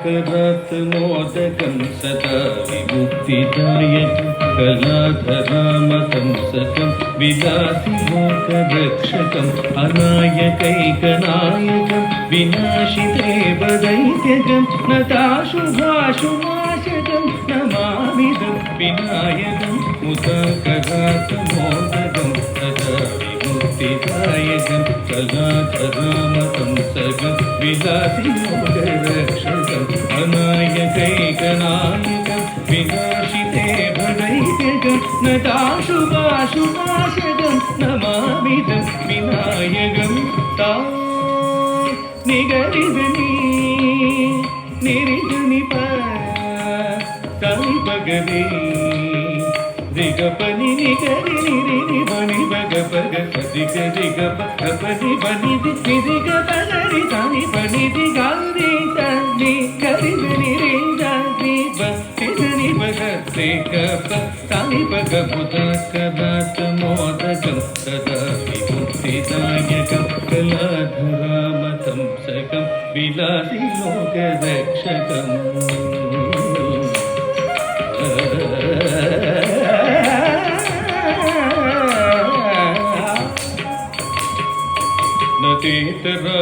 करात्मोदकं सदा विमुक्तिदायकं कलाधरामकंसकं विलासिलोकरक्षकम् अनायकैकनायकं विनाशिदेवदैत्यकं नताशुभाशुनाशकं नमामिदं विनायकं मुदाकरात्मोदकं सदा विमुक्तिदायकं कलाधरामकंसकं विलासिलोकरक्षकम् अनायकैकनायकं विनाशिदेवदैत्यकं नताशुभाशुनाशकं नमामिदं विनायकं ता निगरिदनी निरिदनि प तनि दिगपनि निगरि निरि बनि बग बग सदिग दिगप पनि बनि दिग बगरि तनि बनि दिगारि तनि गरिदनि रे दि बनि बग दिगप तनि बग बुदकदात मोदकं सदा विमुक्तिदायकं कलाधरामतं सकं विलासिलोकरक्षकम्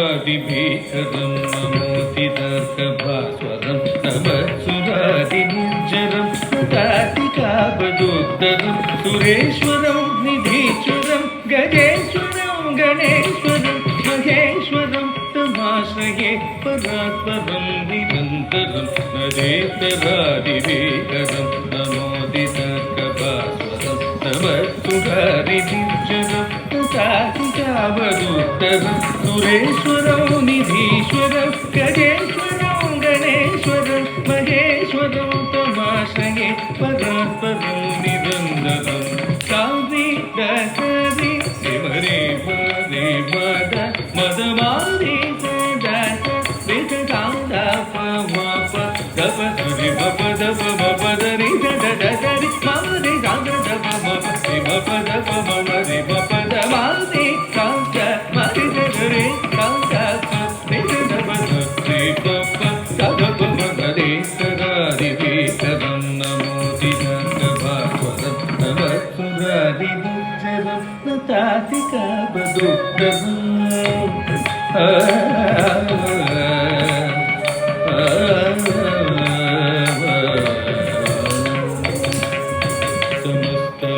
नतेतरादिभीकरं नमोतिदर्कभास्वरं नमत्सुरादिनिर्जरं कार्तिकावदोत्तरं सुरेश्वरं निधीश्वरं गजेश्वरं गणेश्वरं महेश्वरं तमाश्रये परात्परं निरन्तरं नतेतरादिभीकरं नमोतिदर्कभास्वरं नमत्सुरादिनिर्जरं कार्तिकावदोत्तरं सुरेश्वरं निधीश्वरं गजेश्वरं गणेश्वरं महेश्वरं तमाश्रये परात्परं निरन्तरं काव्रि दसरि शिवरे पदे पद मदमादि सदस विषकान्दा पमप गप सुरि बप दप मप दरि ददरि ममरि गाग दप मप शिवप दप ममरि बप दमादि कान्त मरि दरि कान्त सत्ति दप सत्ति बप दप मगरि सदारि वितरं नमोतिदर्कभास्वरं नमत्सुरादिनिर्जरं नतातिकावदोत्तरम्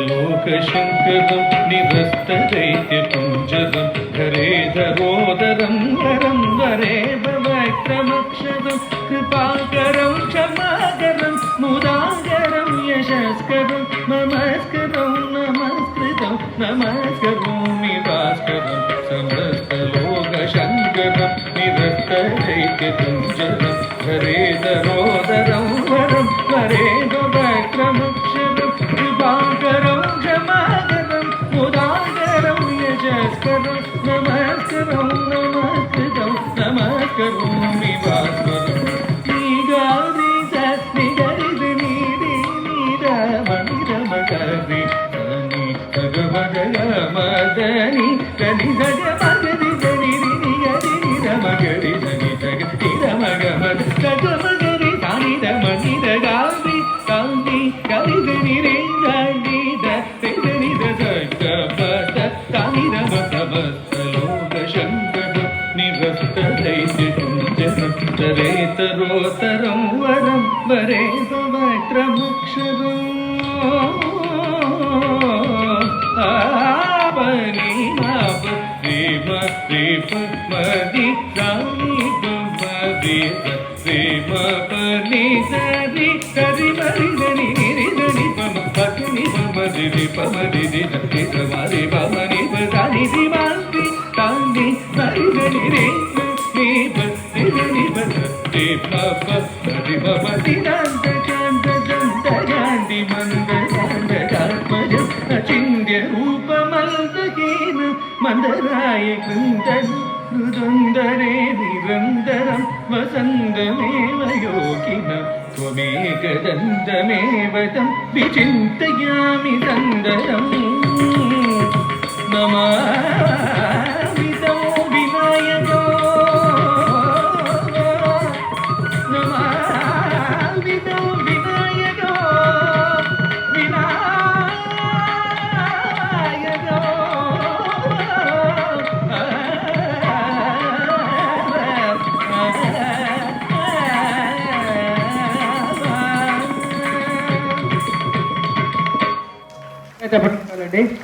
समस्तलोकशङ्करं निरस्तदैत्यपुञ्जरं धरेधरोदरं वरं वरे भवक्रमक्षरं कृपाकरं क्षमाकरं मुदाकरं यशस्करं नमस्करं नमस्कृतं नमस्करोमि भास्करं समस्तलोकशङ्करं निरस्तदैत्यपुञ्जरं धरेधरोदरं वरं वरे भवक्रमक्षरं कृपाकरं क्षमाकरं मुदाकरं यशस्करं नमस्करं नमस्कृतं नमस्करोमि भास्करं निगारि सत्नि गरिदि निरि निरमणि रमगरि सनि सगमगमदनि कनि सगमगरि सनि निगरि निरमगरि सनि सगरि रमगमद सगमगरि सनि रमणि रगारि कान्ति गरिदि रे दि दनि दसगपद सनि रमतमस्तलोकशङ्करं निरस्तदैत्यपुञ्जरं तरेतरोत्तरं वरं वरे भवक्रमक्षरम् आपनि माप देव देव मदि सानि बमदि देव पनि सरि सरि मरि धनि निरि धनि पम पत्नि बमदि पमदि धनि समरि बमनि बदानि दिवान्ति तानि मरि धनि रे देव धनि बदति पप धनि बमदि दन्त चन्द दन्त गान्धि मन्द गान्ध गात्मजं अचिन्त्य रूपमल्दकेन मन्दराय कृन्दन् हृदन्दरे निरन्तरं वसन्तमेव योगिनं त्वमेकदन्तमेव तं विचिन्तयामि सन्दरम् नमामि तं विनायको नमामि చెప్పండి